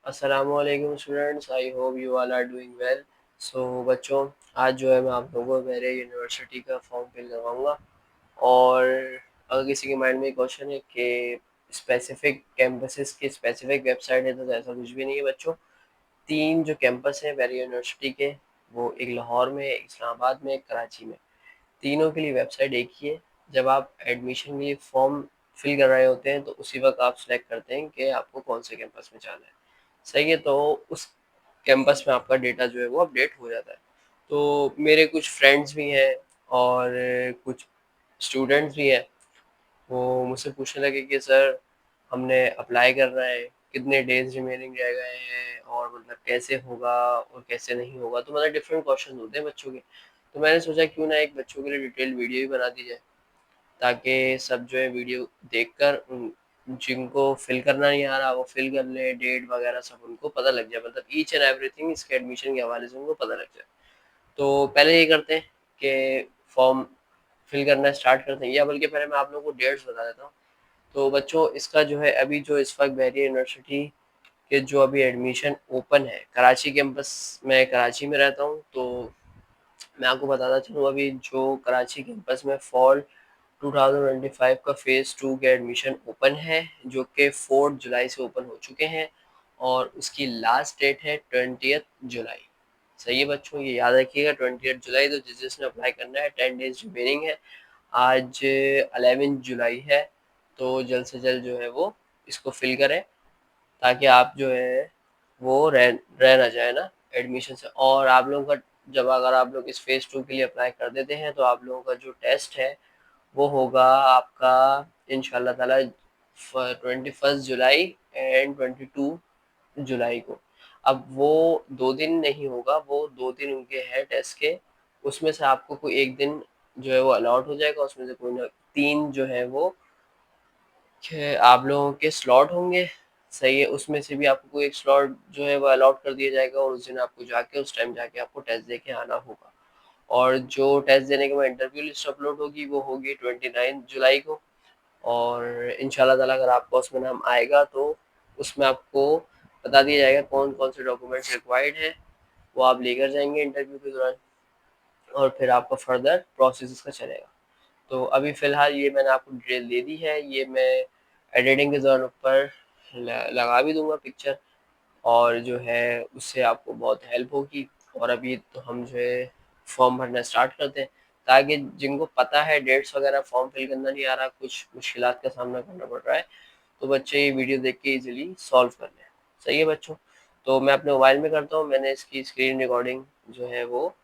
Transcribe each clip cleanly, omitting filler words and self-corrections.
अस्सलामुअलैकुम students, I hope you all are doing well. So बच्चों, आज जो है मैं आप लोगों को मेरे यूनिवर्सिटी का फॉर्म फिल करवाऊँगा। और अगर किसी के माइंड में क्वेश्चन है कि स्पेसिफिक कैंपसेस की स्पेसिफिक वेबसाइट है, तो ऐसा कुछ भी नहीं है बच्चों। 3 जो कैंपस हैं मेरी यूनिवर्सिटी के, वो एक लाहौर में, एक इस्लामाबाद में, एक कराची में। तीनों के लिए वेबसाइट एक ही है। जब आप एडमिशन के लिए फॉर्म फिल कर रहे होते हैं तो उसी वक्त आप सिलेक्ट करते हैं कि आपको कौन से कैंपस में जाना है। सही है, तो उस कैंपस में आपका डेटा जो है वो अपडेट हो जाता है। तो मेरे कुछ फ्रेंड्स भी हैं और कुछ स्टूडेंट्स भी हैं। वो मुझसे पूछने लगे कि सर, हमने अप्लाई करना है, कितने डेज रिमेनिंग रह गए हैं, और मतलब कैसे होगा और कैसे नहीं होगा। तो मतलब डिफरेंट क्वेश्चन होते हैं बच्चों के। तो मैंने सोचा क्यों ना एक बच्चों के लिए डिटेल वीडियो ही बना दी जाए, ताकि सब जो है वीडियो देखकर जिनको फिल करना नहीं आ रहा वो फिल कर ले, डेट वगैरह सब उनको पता लग जाए, मतलब ईच एंड एवरीथिंग इसके एडमिशन के हवाले से उनको पता लग जाए। तो पहले ये करते हैं कि फॉर्म फिल करना स्टार्ट करते हैं, या बल्कि पहले मैं आप लोगों को डेट्स बता देता हूँ। तो बच्चों, इसका जो है अभी जो इस वक्त बैरियर यूनिवर्सिटी के जो अभी एडमिशन ओपन है कराची कैंपस, मैं कराची में रहता हूँ, तो मैं आपको बताता चलूँ अभी जो कराची कैंपस में फॉल 2025 का फेज़ 2 के एडमिशन ओपन है, जो कि 4 जुलाई से ओपन हो चुके हैं, और उसकी लास्ट डेट है 20 जुलाई। सही है बच्चों, ये याद रखिएगा 20 जुलाई। तो जिसने अप्लाई करना है, 10 डेज रिमेनिंग है। आज 11 जुलाई है, तो जल्द से जल्द जो है वो इसको फिल करें, ताकि आप जो है वो रह ना जाए ना एडमिशन से। और आप लोगों का जब अगर आप लोग इस फेज़ 2 के लिए अप्लाई कर देते हैं, तो आप लोगों का जो टेस्ट है वो होगा आपका इंशाल्लाह ताला 21 जुलाई एंड 22 जुलाई को। अब वो 2 दिन नहीं होगा, वो 2 दिन उनके हैं टेस्ट के। उसमें से आपको कोई एक दिन जो है वो अलॉट हो जाएगा, उसमें से कोई ना 3 जो है वो आप लोगों के स्लॉट होंगे। सही है, उसमें से भी आपको कोई एक स्लॉट जो है वो अलॉट कर दिया जाएगा, और उस दिन आपको जाके उस टाइम जाके आपको टेस्ट दे के आना होगा। और जो टेस्ट देने के बाद इंटरव्यू लिस्ट अपलोड होगी, वो होगी 29 जुलाई को। और इंशाल्लाह ताला अगर आपका उसमें नाम आएगा, तो उसमें आपको बता दिया जाएगा कौन कौन से डॉक्यूमेंट्स रिक्वायर्ड हैं, वो आप लेकर जाएंगे इंटरव्यू के दौरान, और फिर आपका फर्दर प्रोसेस इसका चलेगा। तो अभी फ़िलहाल ये मैंने आपको डिटेल दे दी है, ये मैं एडिटिंग के दौरान ऊपर लगा भी दूंगा पिक्चर, और जो है उससे आपको बहुत हेल्प होगी। और अभी तो हम जो है फॉर्म भरना स्टार्ट करते हैं, ताकि जिनको पता है डेट्स वगैरह फॉर्म फिल करना नहीं आ रहा, कुछ मुश्किलात का सामना करना पड़ रहा है, तो बच्चे ये वीडियो देख के इजीली सॉल्व कर लें। सही है बच्चों, तो मैं अपने मोबाइल में करता हूँ। मैंने इसकी स्क्रीन रिकॉर्डिंग जो है वो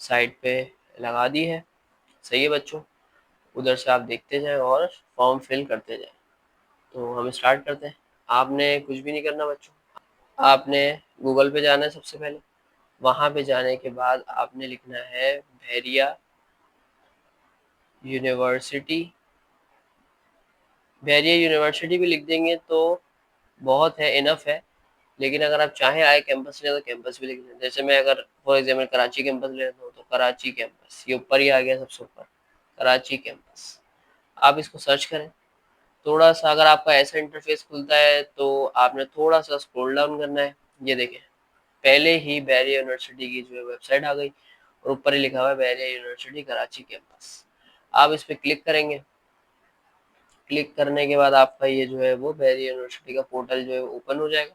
साइड पे लगा दी है। सही है बच्चों, उधर से आप देखते जाएं और फॉर्म फिल करते जाएं। तो हम स्टार्ट करते हैं। आपने कुछ भी नहीं करना बच्चों, आपने गूगल पे जाना है सबसे पहले। वहाँ पे जाने के बाद आपने लिखना है बहरिया यूनिवर्सिटी। बहरिया यूनिवर्सिटी भी लिख देंगे तो बहुत है, इनफ है। लेकिन अगर आप चाहें आई कैंपस ले तो कैंपस भी लिख दें। जैसे मैं अगर फॉर एग्जाम्पल कराची कैंपस लेता हूँ, तो कराची कैंपस ये ऊपर ही आ गया सबसे ऊपर, कराची कैंपस। आप इसको सर्च करें। थोड़ा सा अगर आपका ऐसा इंटरफेस खुलता है, तो आपने थोड़ा सा स्क्रॉल डाउन करना है। ये देखें, पहले ही बैरिया यूनिवर्सिटी की जो है वेबसाइट आ गई, और ऊपर ही लिखा हुआ है बैरिया यूनिवर्सिटी कराची कैंपस। आप इस पर क्लिक करेंगे। क्लिक करने के बाद आपका ये जो है वो बैरिया यूनिवर्सिटी का पोर्टल जो है ओपन हो जाएगा।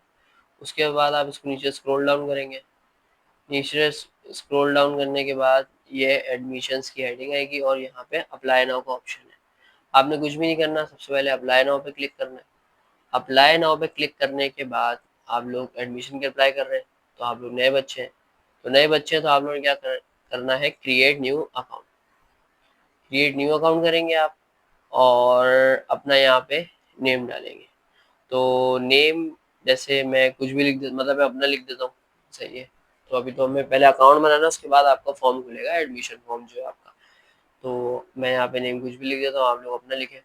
उसके बाद आप इसको नीचे स्क्रॉल डाउन करेंगे। नीचे स्क्रॉल डाउन करने के बाद ये एडमिशन्स की हेडिंग आएगी, और यहाँ पे अप्लाई नाउ का ऑप्शन है। आपने कुछ भी नहीं करना, सबसे पहले अप्लाई नाउ पे क्लिक करना है। अप्लाई नाउ पे क्लिक करने के बाद आप लोग एडमिशन के अप्लाई कर रहे हैं, तो आप लोग नए बच्चे हैं। तो नए बच्चे हैं तो आप लोगों ने क्या करना है, create new account. Create new account करेंगे आप, और अपना यहाँ पे नेम डालेंगे। तो नेम जैसे मैं कुछ भी लिख दे, मतलब मैं अपना लिख देता हूँ। सही है, तो अभी तो हमें पहले अकाउंट बनाना, उसके बाद आपका फॉर्म खुलेगा, एडमिशन फॉर्म जो है आपका। तो मैं यहाँ पे नेम कुछ भी लिख देता हूँ, आप लोग अपना लिखें।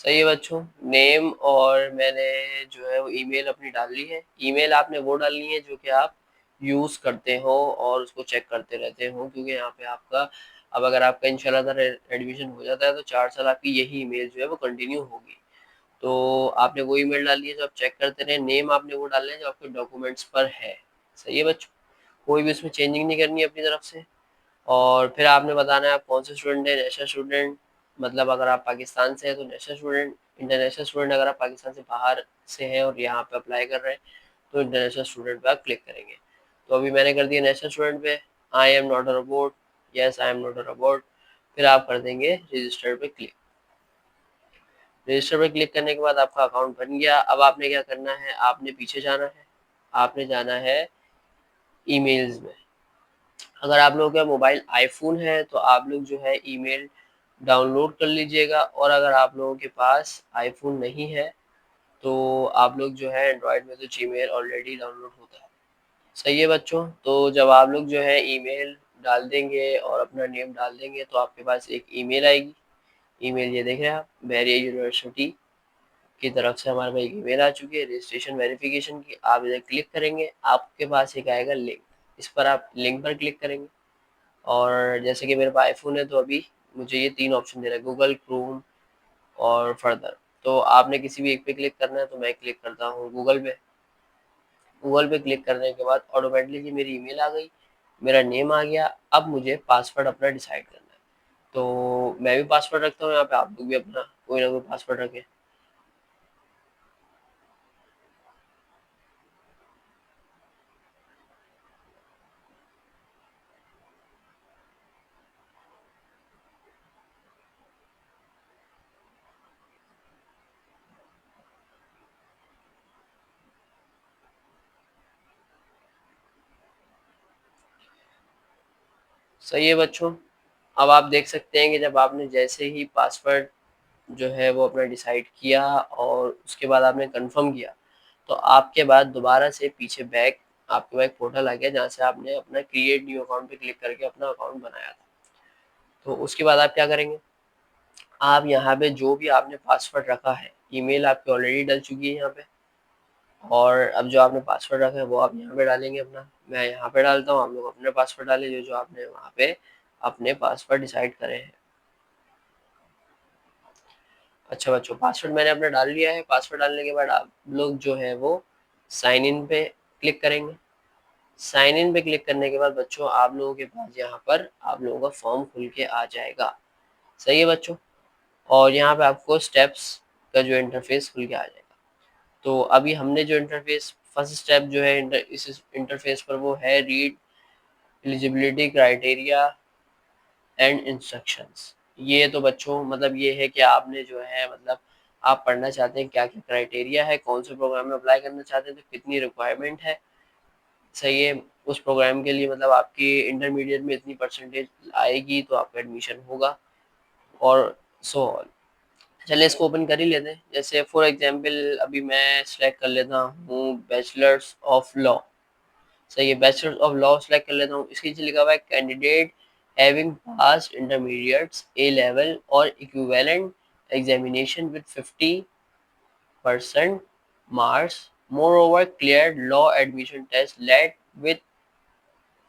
सही है बच्चों। नेम और मैंने जो है वो ईमेल अपनी डाल ली है। ईमेल आपने वो डालनी है जो कि आप यूज़ करते हो और उसको चेक करते रहते हो, क्योंकि यहाँ पे आपका अब अगर आपका इंशाल्लाह ताला एडमिशन हो जाता है तो 4 साल आपकी यही ईमेल जो है वो कंटिन्यू होगी। तो आपने वो ईमेल डालनी है जो आप चेक करते रहें। नेम आपने वो डालना है जो आपके डॉक्यूमेंट्स पर है। सही है बच्चों? कोई भी उसमें चेंजिंग नहीं करनी है अपनी तरफ से। और फिर आपने बताना है आप कौन से स्टूडेंट हैं। नेशनल स्टूडेंट मतलब अगर आप पाकिस्तान से हैं तो नेशनल स्टूडेंट। इंटरनेशनल स्टूडेंट अगर आप पाकिस्तान से बाहर से हैं और यहाँ पे अप्लाई कर रहे हैं तो इंटरनेशनल स्टूडेंट पे आप क्लिक करेंगे। तो अभी मैंने कर दिया नेशनल स्टूडेंट पे। आई am not a robot, yes I am not a robot. फिर आप कर देंगे रजिस्टर पे क्लिक। रजिस्टर पे क्लिक करने के बाद आपका अकाउंट बन गया। अब आपने क्या करना है, आपने पीछे जाना है, आपने जाना है ईमेल्स में। अगर आप लोगों का मोबाइल आईफोन है तो आप लोग जो है ईमेल डाउनलोड कर लीजिएगा, और अगर आप लोगों के पास आईफोन नहीं है तो आप लोग जो है एंड्रॉयड में तो जीमेल ऑलरेडी डाउनलोड होता है। सही है बच्चों? तो जब आप लोग जो है ईमेल डाल देंगे और अपना नेम डाल देंगे तो आपके पास एक ईमेल आएगी। ईमेल ये देख रहे हैं आप, बैरियर यूनिवर्सिटी की तरफ से हमारे पास एक ईमेल आ चुकी है रजिस्ट्रेशन वेरिफिकेशन की। आप इधर क्लिक करेंगे, आपके पास एक आएगा लिंक। इस पर आप लिंक पर क्लिक करेंगे, और जैसे कि मेरे पास आईफोन है तो अभी मुझे ये 3 ऑप्शन दे रहा है, गूगल, क्रोम और फर्दर। तो आपने किसी भी एक पे क्लिक करना है, तो मैं क्लिक करता हूँ गूगल पे। गूगल पे क्लिक करने के बाद ऑटोमेटिकली मेरी ईमेल आ गई, मेरा नेम आ गया। अब मुझे पासवर्ड अपना डिसाइड करना है। तो मैं भी पासवर्ड रखता हूँ यहाँ पे, आप लोग भी अपना कोई ना कोई पासवर्ड रखें। सही है बच्चों। अब आप देख सकते हैं कि जब आपने जैसे ही पासवर्ड जो है वो अपना डिसाइड किया और उसके बाद आपने कंफर्म किया, तो आपके बाद दोबारा से पीछे बैक आपके पास एक पोर्टल आ गया जहाँ से आपने अपना क्रिएट न्यू अकाउंट पे क्लिक करके अपना अकाउंट बनाया था। तो उसके बाद आप क्या करेंगे, आप यहाँ पे जो भी आपने पासवर्ड रखा है, ईमेल आपकी ऑलरेडी डल चुकी है यहाँ पे, और अब जो आपने पासवर्ड रखा है वो आप यहाँ पे डालेंगे अपना। मैं यहाँ पे डालता हूँ, आप लोग अपने पासवर्ड डालें जो जो आपने वहाँ पे अपने पासवर्ड डिसाइड करे हैं। अच्छा बच्चों, पासवर्ड मैंने अपना डाल लिया है। पासवर्ड डालने के बाद आप लोग जो है वो साइन इन पे क्लिक करेंगे। साइन इन पे क्लिक करने के बाद बच्चों आप लोगों के पास यहाँ पर आप लोगों का फॉर्म खुल के आ जाएगा। सही है बच्चों? और यहाँ पे आपको स्टेप्स का जो इंटरफेस खुल के आ जाएगा। तो अभी हमने जो इंटरफेस फर्स्ट स्टेप जो है इस इंटरफेस पर वो है read eligibility criteria and instructions. ये तो बच्चों मतलब ये है कि आपने जो है मतलब आप पढ़ना चाहते हैं क्या क्या क्राइटेरिया है, कौन से प्रोग्राम में अप्लाई करना चाहते हैं, तो कितनी रिक्वायरमेंट है। सही है? उस प्रोग्राम के लिए मतलब आपकी इंटरमीडिएट में इतनी परसेंटेज आएगी तो आपका एडमिशन होगा, और सो ऑन। चलिए इसको ओपन कर ही लेते हैं। जैसे फॉर एग्जांपल अभी मैं सिलेक्ट कर लेता हूँ बैचलर्स ऑफ लॉ। सही है, बैचलर्स ऑफ लॉ सेलेक्ट कर लेता हूँ। इसके नीचे लिखा हुआ है कैंडिडेट हैविंग पास्ड इंटरमीडिएट्स ए लेवल और equivalent examination with 50% marks, moreover cleared law admission test let with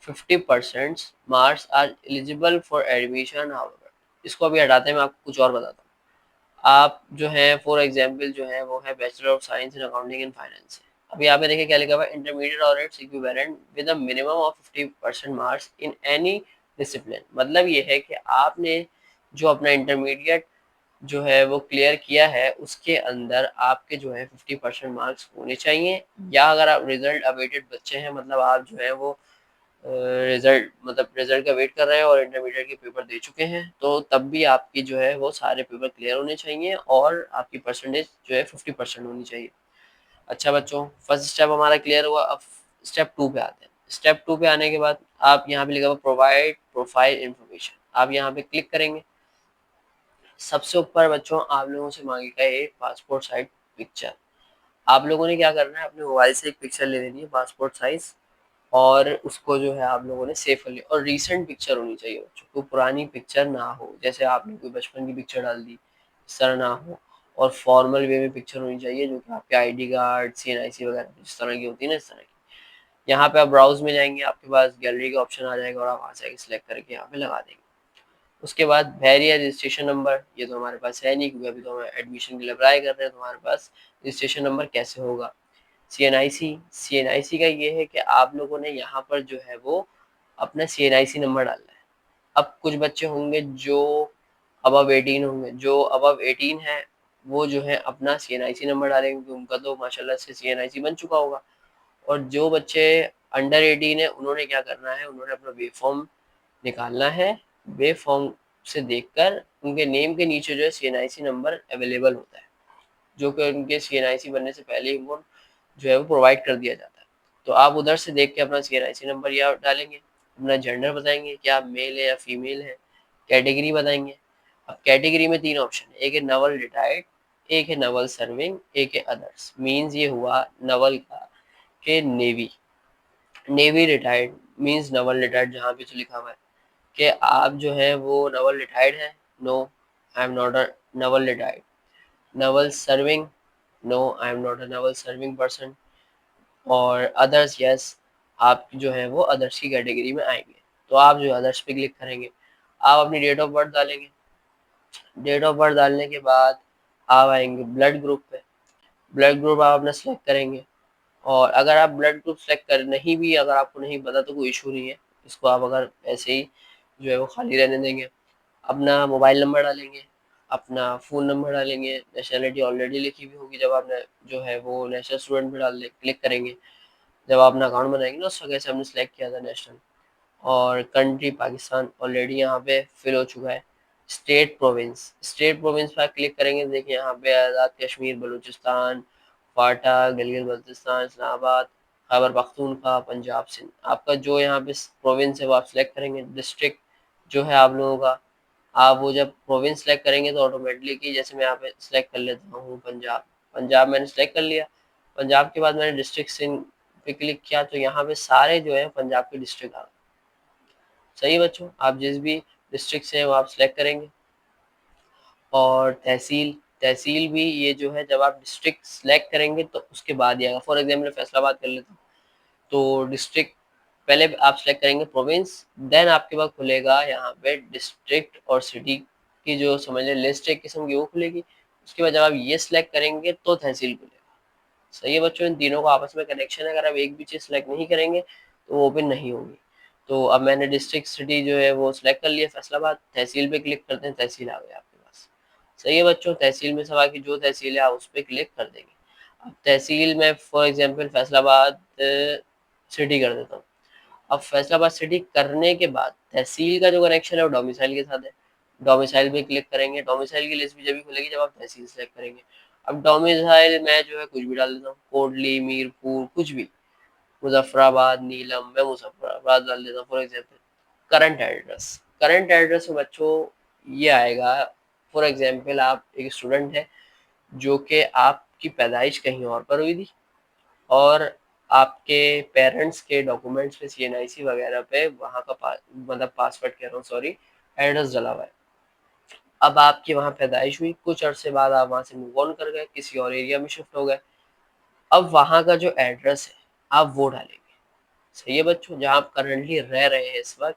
50% marks are eligible for admission however। इसको अभी हटाते हैं, मैं आपको कुछ और बताता हूँ। आप जो है फॉर एग्जांपल जो है वो है bachelor of science in accounting and finance. अभी यहाँ पे देखिए क्या लिखा हुआ है, इंटरमीडिएट और its equivalent with a minimum of 50% marks in any discipline. मतलब ये है कि आपने जो अपना इंटरमीडिएट जो है वो क्लियर किया है उसके अंदर आपके जो है 50% मार्क्स होने चाहिए, या अगर आप रिजल्ट अवेटेड बच्चे हैं मतलब आप जो है वो रिजल्ट का वेट कर रहे हैं और इंटरमीडिएट के पेपर दे चुके हैं, तो तब भी आपकी जो है वो सारे पेपर क्लियर होने चाहिए और आपकी परसेंटेज जो है 50% होनी चाहिए। अच्छा बच्चों, फर्स्ट स्टेप हमारा क्लियर हुआ। अब स्टेप 2 पे आते हैं। स्टेप 2 पे आने के बाद आप यहाँ पे लिखा हुआ प्रोवाइड प्रोफाइल इन्फॉर्मेशन, आप यहाँ पे क्लिक करेंगे। सबसे ऊपर बच्चों आप लोगों से मांगेगा एक पासपोर्ट साइज पिक्चर। आप लोगों ने क्या करना है, अपने मोबाइल से एक पिक्चर ले लेनी है पासपोर्ट साइज, और उसको जो है आप लोगों ने सेव कर लिया। और रीसेंट पिक्चर होनी चाहिए बच्चों, कोई पुरानी पिक्चर ना हो, जैसे आपने कोई बचपन की पिक्चर डाल दी, इस तरह ना हो। और फॉर्मल वे में पिक्चर होनी चाहिए, जो कि आपके आईडी कार्ड, सीएनआईसी वगैरह जिस तरह की होती है ना, इस तरह की। यहाँ पे आप ब्राउज़ में जाएँगे, आपके पास गैलरी का ऑप्शन आ जाएगा और आप वहाँ से सिलेक्ट करके यहाँ पे लगा देंगे। उसके बाद वेरिया रजिस्ट्रेशन नंबर, ये तो हमारे पास है नहीं क्योंकि अभी तो हम एडमिशन के लिए अप्लाई कर रहे हैं, तो हमारे पास रजिस्ट्रेशन नंबर कैसे होगा। सीएनआईसी, सीएनआईसी का ये है कि आप लोगों ने यहाँ पर जो है वो अपना सीएनआईसी नंबर डालना है। अब कुछ बच्चे होंगे जो अबव 18 होंगे, जो अबव 18 है वो जो है अपना सीएनआईसी नंबर डालेंगे क्योंकि उनका तो माशाल्लाह से सीएनआईसी बन चुका होगा। और जो बच्चे अंडर 18 है उन्होंने क्या करना है, उन्होंने अपना वेब फॉर्म निकालना है। वेब फॉर्म से देखकर उनके नेम के नीचे जो है सीएनआईसी नंबर अवेलेबल होता है, जो कि उनके सीएनआईसी बनने से पहले ही उनको जो है वो प्रोवाइड कर दिया जाता है। तो आप उधर से देख के अपना सीएनआईसी नंबर यहाँ डालेंगे, अपना जेंडर बताएंगे कि आप मेल है या फीमेल है, कैटेगरी बताएंगे। अब कैटेगरी में 3 ऑप्शन है, एक है नवल रिटायर्ड, एक है नवल सर्विंग, एक है अदर्स। मीन्स ये हुआ नवल का कि navy, navy retired means Naval retired, जहाँ पे तो लिखा हुआ है कि आप जो है वो नवल रिटायर्ड है, no I am not a naval retired. Naval serving, no I am not a naval serving person. और अदर्स, यस, आप जो है वो अदर्स की कैटेगरी में आएंगे। तो आप जो अदर्स पे क्लिक करेंगे, आप अपनी डेट ऑफ बर्थ डालेंगे। डेट ऑफ बर्थ डालने के बाद आप आएंगे ब्लड ग्रुप पे, ब्लड ग्रुप आप अपना सेलेक्ट करेंगे। और अगर आप ब्लड ग्रुप सेलेक्ट कर नहीं भी, अगर आपको नहीं पता तो कोई इशू नहीं है, इसको आप अगर ऐसे ही जो है वो खाली रहने देंगे। अपना मोबाइल नंबर डालेंगे, अपना फ़ोन नंबर डालेंगे, नेशनलिटी ऑलरेडी लिखी हुई होगी जब आपने जो है वो नेशनल स्टूडेंट पे डाल दे क्लिक करेंगे। जब आप अपना अकाउंट बनाएंगे ना, उस वजह से हमने सेलेक्ट किया था नेशनल। और कंट्री पाकिस्तान ऑलरेडी यहाँ पे फिल हो चुका है। स्टेट प्रोविंस, स्टेट प्रोविंस पर क्लिक करेंगे, देखिए यहाँ पे आज़ाद कश्मीर, बलूचिस्तान, फाटा, गिलगित बल्तिस्तान, इस्लामाबाद, खैबर पख्तूनख्वा, पंजाब, सिंध। आपका जो यहाँ पे प्रोविंस है वो आप सिलेक्ट करेंगे। डिस्ट्रिक्ट जो है आप लोगों का, आप वो जब प्रोविंस सेलेक्ट करेंगे तो ऑटोमेटिकली, जैसे मैं यहाँ पे सिलेक्ट कर लेता हूँ पंजाब, पंजाब मैंने सेलेक्ट कर लिया। पंजाब के बाद मैंने डिस्ट्रिक्ट सिंध पे क्लिक किया, तो यहाँ पे सारे जो है पंजाब के डिस्ट्रिक्ट आ गए। सही है बच्चों, आप जिस भी डिस्ट्रिक्ट से हैं वो आप सिलेक्ट करेंगे। और तहसील, तहसील भी ये जो है जब आप डिस्ट्रिक्ट सिलेक्ट करेंगे तो उसके बाद ही आएगा। फॉर एग्जाम्पल फैसलाबाद कर लेता हूँ, तो डिस्ट्रिक्ट पहले आप सिलेक्ट करेंगे प्रोविंस, देन आपके पास खुलेगा यहाँ पे डिस्ट्रिक्ट और सिटी की जो समझ लें लिस्ट एक किस्म की वो खुलेगी। उसके बाद जब आप ये सिलेक्ट करेंगे तो तहसील खुलेगा। सही है बच्चों, इन तीनों का आपस में कनेक्शन है, अगर आप एक भी चीज़ सेलेक्ट नहीं करेंगे तो वो ओपन नहीं होगी। तो अब मैंने डिस्ट्रिक्ट सिटी जो है वो सिलेक्ट कर लिया फैसलाबाद, तहसील पे क्लिक करते हैं, तहसील आ गया आपके पास। सही है बच्चों, तहसील में सवा की जो तहसील है आप उस पर क्लिक कर देंगे। अब तहसील में फॉर एग्जाम्पल फैसलाबाद सिटी कर देता हूँ। अब फैसलाबाद सिटी करने के बाद तहसील का जो कनेक्शन है वो डोमिसाइल के साथ है, डोमिसाइल पे क्लिक करेंगे। डोमिसाइल की लिस्ट भी जब भी खुलेगी जब आप तहसील सेलेक्ट करेंगे। अब डोमिसाइल में जो है कुछ भी डाल देता हूँ, कोटली, मीरपुर, कुछ भी, मुजफ्फराबाद, नीलम, मैं मुजफ्फराबाद डाल देता हूँ for example. Current address, current address में बच्चों ये आएगा, फॉर एग्जाम्पल आप एक स्टूडेंट है जो कि आपकी पैदाइश कहीं और पर हुई थी और आपके पेरेंट्स के डॉक्यूमेंट्स पे सीएनआईसी वगैरह पे वहाँ का मतलब पासवर्ड कह रहा हूँ सॉरी, एड्रेस डला हुआ है। अब आपकी वहाँ पैदाइश हुई, कुछ अरसे बाद आप वहाँ से मूव ऑन कर गए, किसी और एरिया में शिफ्ट हो गए। अब वहाँ का जो एड्रेस है आप वो डालेंगे। सही है बच्चों, जहाँ आप करंटली रह रहे हैं इस वक्त,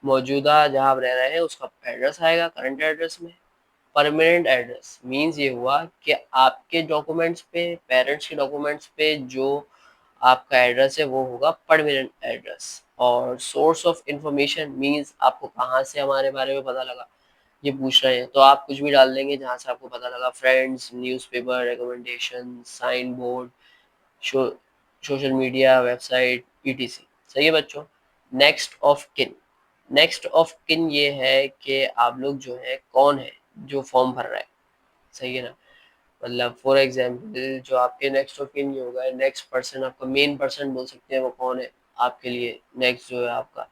मौजूदा जहाँ आप रह रहे हैं उसका एड्रेस आएगा करंट एड्रेस में। परमानेंट एड्रेस मीन्स ये हुआ कि आपके डॉक्यूमेंट्स पे, पेरेंट्स के डॉक्यूमेंट्स पे जो आपका एड्रेस है वो होगा परमानेंट एड्रेस। और सोर्स ऑफ इंफॉर्मेशन मीन्स आपको कहाँ से हमारे बारे में पता लगा ये पूछ रहे हैं, तो आप कुछ भी डाल देंगे जहाँ से आपको पता लगा, friends, newspaper, recommendation, sign board, show social media, website, ETC. सही है बच्चों। Next of kin, next of kin ये है कि आप लोग जो है कौन है जो फॉर्म भर रहा है। सही है ना, मतलब फॉर एग्जाम्पल जो आपके नेक्स्ट ऑफ किन ये होगा, नेक्स्ट पर्सन, आपका मेन पर्सन बोल सकते हैं, वो कौन है आपके लिए नेक्स्ट जो है आपका,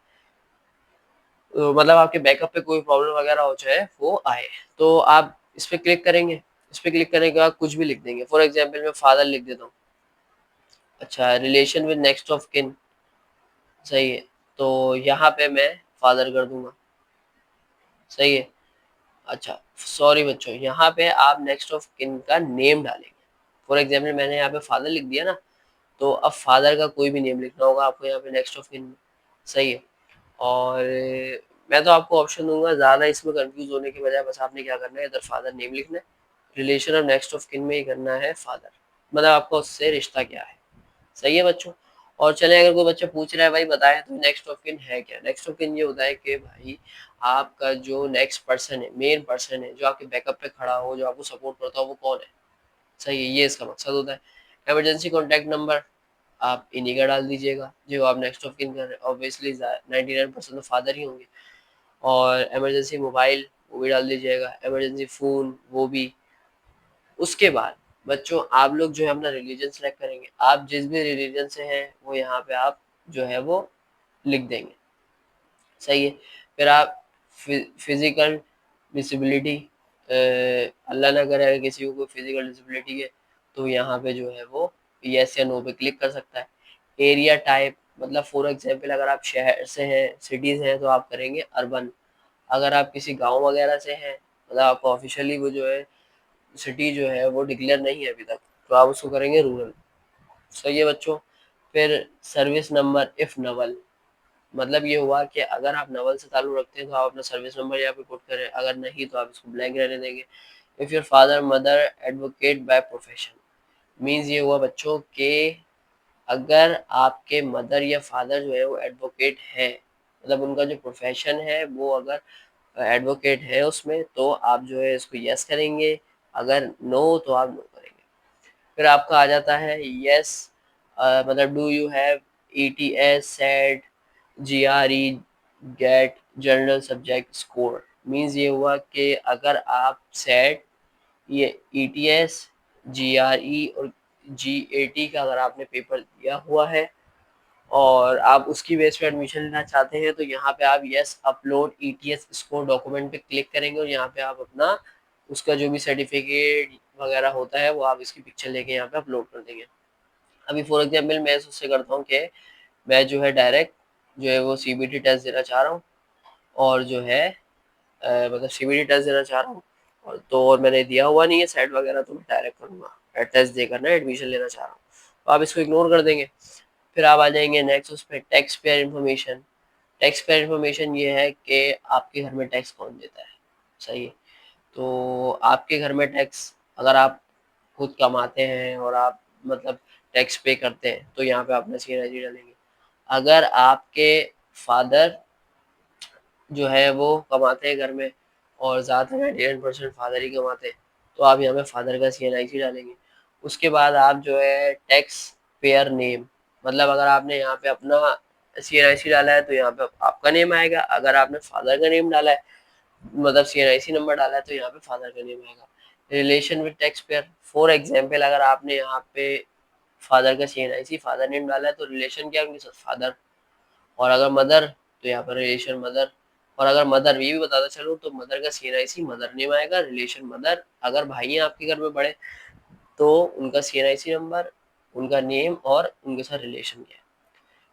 मतलब आपके बैकअप पे कोई प्रॉब्लम वगैरह हो जाए वो आए। तो आप इस पे क्लिक करेंगे, इस पे क्लिक करने के बाद कुछ भी लिख देंगे, फॉर एग्जाम्पल मैं फादर लिख देता हूँ। अच्छा, रिलेशन विद नेक्स्ट ऑफ किन, सही है, तो यहाँ पे मैं फादर कर दूंगा। सही है, अच्छा, सॉरी बच्चों, यहाँ पे आप नेक्स्ट ऑफ किन का नेम डालेंगे। फॉर एग्जाम्पल मैंने यहाँ पे फादर लिख दिया ना, तो अब फादर का कोई भी नेम लिखना होगा आपको यहाँ पे नेक्स्ट ऑफ किन में। सही है। और मैं तो आपको ऑप्शन दूंगा, ज़्यादा इसमें कंफ्यूज होने के बजाय बस आपने क्या करना है, इधर फादर नेम लिखना है, रिलेशन और नेक्स्ट ऑफ किन में ही करना है फादर, मतलब आपका उससे रिश्ता क्या है। सही है बच्चों। और चले, अगर कोई बच्चा पूछ रहा है भाई बताएं तो नेक्स्ट ऑफ किन है क्या। नेक्स्ट ऑफ किन ये होता है कि भाई आपका जो नेक्स्ट पर्सन है, मेन पर्सन है, जो आपके बैकअप पे खड़ा हो, जो आपको सपोर्ट करता हो, वो कौन है। सही है, ये इसका मकसद होता है। इमरजेंसी कॉन्टैक्ट नंबर आप इन्हीं का डाल दीजिएगा जो आप नेक्स्ट ऑफ किन कर रहे हैं, ऑब्वियसली 99% तो फादर ही होंगे। और इमरजेंसी मोबाइल वो भी डाल दीजिएगा, इमरजेंसी फ़ोन वो भी। उसके बाद बच्चों आप लोग जो है अपना रिलीजन सेलेक्ट करेंगे, आप जिस भी रिलीजन से हैं वो यहाँ पे आप जो है वो लिख देंगे। सही है। फिर आप फिजिकल डिसेबिलिटी, अल्लाह ना करे अगर किसी को कोई फिजिकल डिसेबिलिटी है तो यहाँ पे जो है वो यस या नो पे क्लिक कर सकता है। एरिया टाइप, मतलब फॉर एग्जांपल अगर आप शहर से हैं, सिटीज़ हैं, तो आप करेंगे अर्बन। अगर आप किसी गांव वगैरह से हैं, मतलब आपको ऑफिशियली वो जो है सिटी जो है वो डिक्लेयर नहीं है अभी तक, तो आप उसको करेंगे रूरल। सही है बच्चों। फिर सर्विस नंबर इफ़ नवल, मतलब ये हुआ कि अगर आप नवल से ताल्लुक़ रखते हैं तो आप अपना सर्विस नंबर यहाँ पे पुट करें, अगर नहीं तो आप इसको ब्लैंक रहने देंगे। If your father mother advocate by profession, means ये हुआ बच्चों कि अगर आपके मदर या फादर जो है वो एडवोकेट है, मतलब उनका जो प्रोफेशन है वो अगर एडवोकेट है उसमें, तो आप जो है इसको यस करेंगे, अगर नो तो आप नो करेंगे। फिर आपका आ जाता है यस, मतलब do you have ETS set GRE gate general subject score, means ये हुआ कि अगर आप सेट, ये ETS GRE और GAT का अगर आपने पेपर दिया हुआ है और आप उसकी बेस पे एडमिशन लेना चाहते हैं, तो यहाँ पे आप yes upload ETS score document पे क्लिक करेंगे और यहाँ पे आप अपना उसका जो भी सर्टिफिकेट वगैरह होता है वो आप इसकी पिक्चर लेके यहाँ पे अपलोड कर देंगे। अभी फॉर एग्जांपल मैं उससे करता हूँ कि मैं जो है डायरेक्ट जो है वो CBT टेस्ट देना चाह रहा हूँ, और जो है मतलब CBT टेस्ट देना चाह रहा हूँ, और मैंने दिया हुआ नहीं है सेट वगैरह, तो मैं डायरेक्ट करूँगा टेस्ट देकर ना एडमिशन लेना चाह रहा हूँ, तो आप इसको इग्नोर कर देंगे। फिर आप आ जाएंगे नेक्स्ट उस पर tax payer information. Tax payer information ये है कि आपके घर में टैक्स कौन देता है। सही है। तो आपके घर में टैक्स, अगर आप खुद कमाते हैं और आप मतलब टैक्स पे करते हैं तो यहाँ पे अपना CNIC डालेंगे। अगर आपके फादर जो है वो कमाते हैं घर में, और ज़्यादातर 99% फादर ही कमाते हैं, तो आप यहाँ पे फादर का CNIC डालेंगे। उसके बाद आप जो है टैक्स पेयर नेम, मतलब अगर आपने यहाँ पे अपना CNIC डाला है तो यहाँ पे आपका नेम आएगा, अगर आपने फादर का नेम डाला है मतलब CNIC नंबर डाला है तो यहाँ पे फादर का नेम आएगा। Relation with tax payer, for example अगर आपने यहाँ पे फादर का CNIC फादर नेम डाला है तो रिलेशन क्या है उनके साथ, फादर। और अगर मदर तो यहाँ पर रिलेशन मदर। और अगर मदर, ये भी बताता चलूँ, तो मदर का CNIC मदर नेम आएगा, रिलेशन मदर। अगर भाई हैं आपके घर में बड़े तो उनका CNIC नंबर, उनका नेम और उनके साथ रिलेशन क्या है।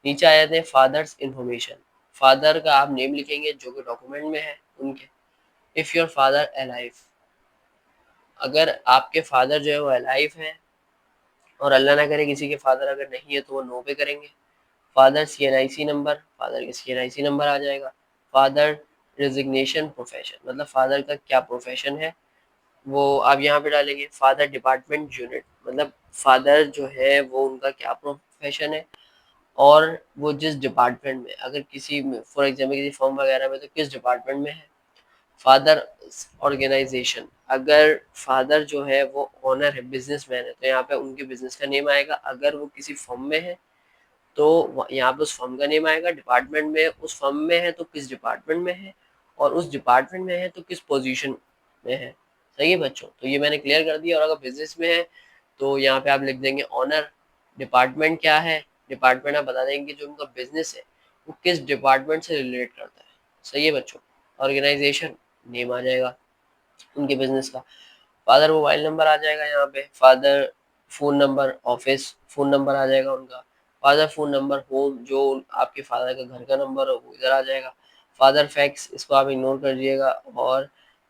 नीचे आ जाते हैं फादर्स इन्फॉर्मेशन। फादर का आप नेम लिखेंगे जो कि डॉक्यूमेंट में है उनके। इफ़ योर फादर अलाइव, अगर आपके फादर जो है वो अलाइव हैं, और अल्लाह ना करे किसी के फादर अगर नहीं है तो वो नो पे करेंगे। फादर CNIC नंबर, फादर के CNIC नंबर आ जाएगा। फादर रेजिग्नेशन प्रोफेशन, मतलब फादर का क्या प्रोफेशन है वो आप यहाँ पे डालेंगे। फादर डिपार्टमेंट यूनिट, मतलब फादर जो है वो उनका क्या प्रोफेशन है, और वो जिस डिपार्टमेंट में, अगर किसी फॉर एग्जाम्पल किसी फॉर्म वगैरह में, तो किस डिपार्टमेंट में है। फादर ऑर्गेनाइजेशन, अगर फादर जो है वो ओनर है, बिजनेसमैन है, तो यहाँ पे उनके बिजनेस का नेम आएगा। अगर वो किसी फर्म में है तो यहाँ पे उस फर्म का नेम आएगा। डिपार्टमेंट में उस फर्म में है तो किस डिपार्टमेंट में है, और उस डिपार्टमेंट में है तो किस पोजीशन में है। सही है बच्चों, तो ये मैंने क्लियर कर दिया। और अगर बिजनेस में है तो यहाँ पे आप लिख देंगे ऑनर। डिपार्टमेंट क्या है, डिपार्टमेंट आप बता देंगे जो उनका बिजनेस है वो किस डिपार्टमेंट से रिलेट करता है। सही है बच्चों। ऑर्गेनाइजेशन नेम आ जाएगा उनके बिजनेस का। फादर मोबाइल नंबर आ जाएगा यहाँ पे। Father phone number office phone number आ जाएगा उनका। फादर फ़ोन नंबर होम, जो आपके फादर का घर का नंबर हो वो इधर आ जाएगा। फादर फैक्स, इसको आप इग्नोर कर दिएगा। और